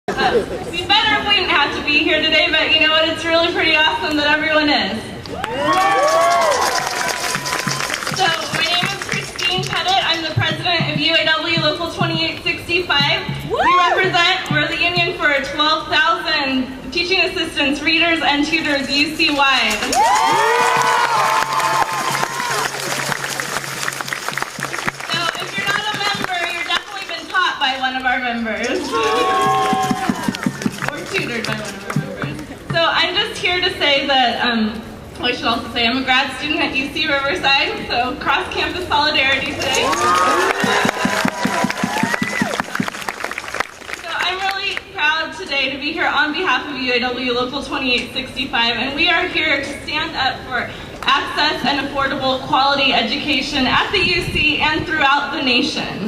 It'd be better if we didn't have to be here today, but you know what? It's really pretty awesome that everyone is. So, my name is Petit. I'm the president of UAW Local 2865. We're the union for 12,000 teaching assistants, readers, and tutors UC-wide. So, if you're not a member, you're definitely been taught by one of our members. Or tutored by one of our members. So, I'm just here to say that, I should also say I'm a grad student at UC Riverside, so cross-campus solidarity today. So I'm really proud today to be here on behalf of UAW Local 2865, and we are here to stand up for access and affordable quality education at the UC and throughout the nation.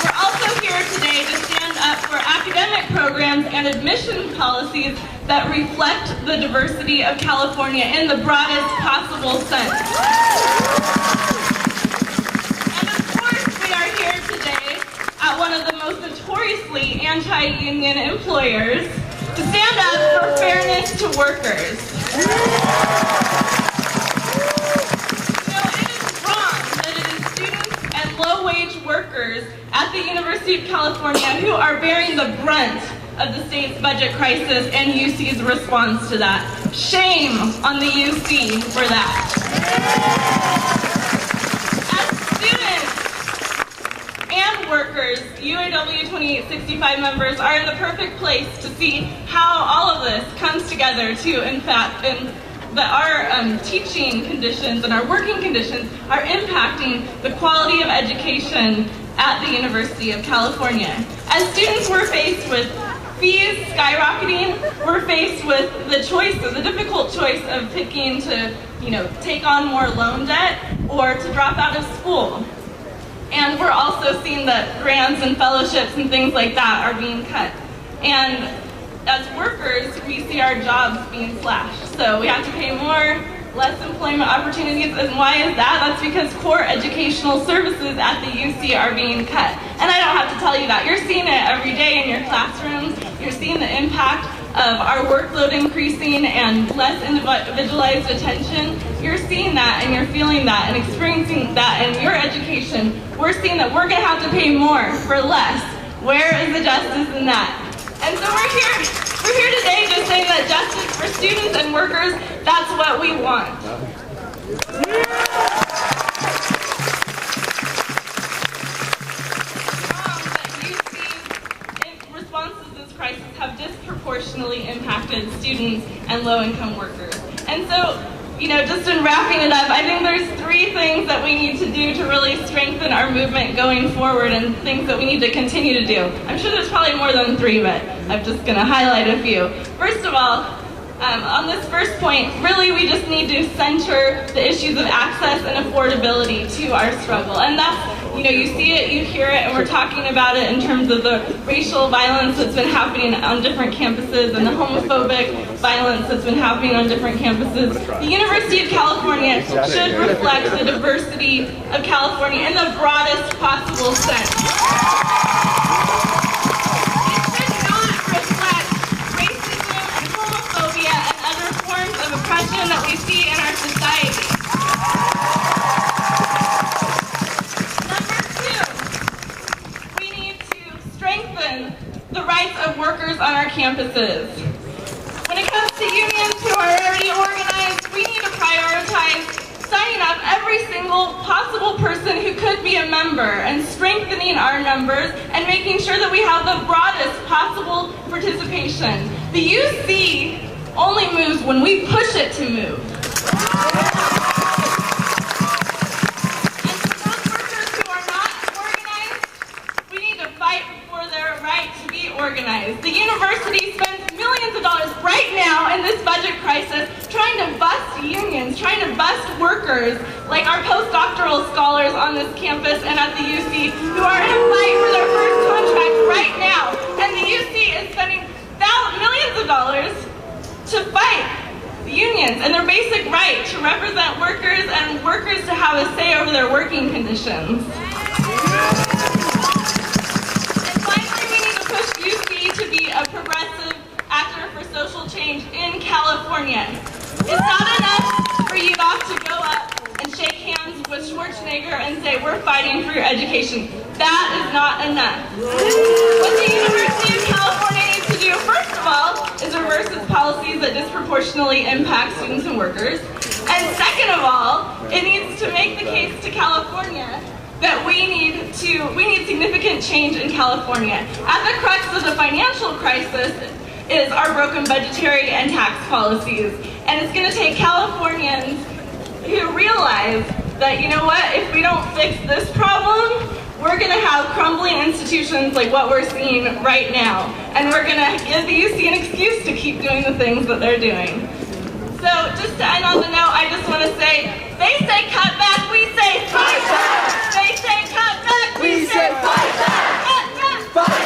We're also here today to stand up for academic programs and admission policies that reflect the diversity of California in the broadest possible sense. And of course, we are here today at one of the most notoriously anti-union employers to stand up for fairness to workers. You know, it is wrong that it is students and low-wage workers at the University of California who are bearing the brunt of the state's budget crisis and UC's response to that. Shame on the UC for that. As students and workers, UAW 2865 members are in the perfect place to see how all of this comes together to, in fact, that our teaching conditions and our working conditions are impacting the quality of education at the University of California. As students, we're faced with fees skyrocketing. We're faced with the difficult choice of picking to, take on more loan debt or to drop out of school. And we're also seeing that grants and fellowships and things like that are being cut. And as workers, we see our jobs being slashed. So we have to pay more, less employment opportunities. And why is that? That's because core educational services at the UC are being cut. And I don't have to tell you that. You're seeing it every day in your classrooms. You're seeing the impact of our workload increasing and less individualized attention. You're seeing that and you're feeling that and experiencing that in your education. We're seeing that we're going to have to pay more for less. Where is the justice in that? And so we're here today to say that justice for students and workers, that's what we want. Have disproportionately impacted students and low-income workers. And so, just in wrapping it up, I think there's three things that we need to do to really strengthen our movement going forward and things that we need to continue to do. I'm sure there's probably more than three, but I'm just going to highlight a few. First of all, on this first point, really we just need to center the issues of access and affordability to our struggle. And that's, you see it, you hear it, and we're talking about it in terms of the racial violence that's been happening on different campuses and the homophobic violence that's been happening on different campuses. The University of California should reflect the diversity of California in the broadest possible sense. It should not reflect racism and homophobia and other forms of oppression that we see in our society. The rights of workers on our campuses. When it comes to unions who are already organized, we need to prioritize signing up every single possible person who could be a member and strengthening our numbers and making sure that we have the broadest possible participation. The UC only moves when we push it to move. Organized. The university spends millions of dollars right now in this budget crisis trying to bust unions, trying to bust workers like our postdoctoral scholars on this campus and at the UC who are in a fight for their first contract right now. And the UC is spending millions of dollars to fight the unions and their basic right to represent workers and workers to have a say over their working conditions. And finally, providing for your education. That is not enough. What the University of California needs to do, first of all, is reverse its policies that disproportionately impact students and workers. And second of all, it needs to make the case to California that we need significant change in California. At the crux of the financial crisis is our broken budgetary and tax policies. And it's going to take Californians who realize that, you know what, if we don't fix this problem, we're going to have crumbling institutions like what we're seeing right now. And we're going to give the UC an excuse to keep doing the things that they're doing. So just to end on the note, I just want to say, they say cut back, we say fight back. They say cut back, we say fight back. Cut back.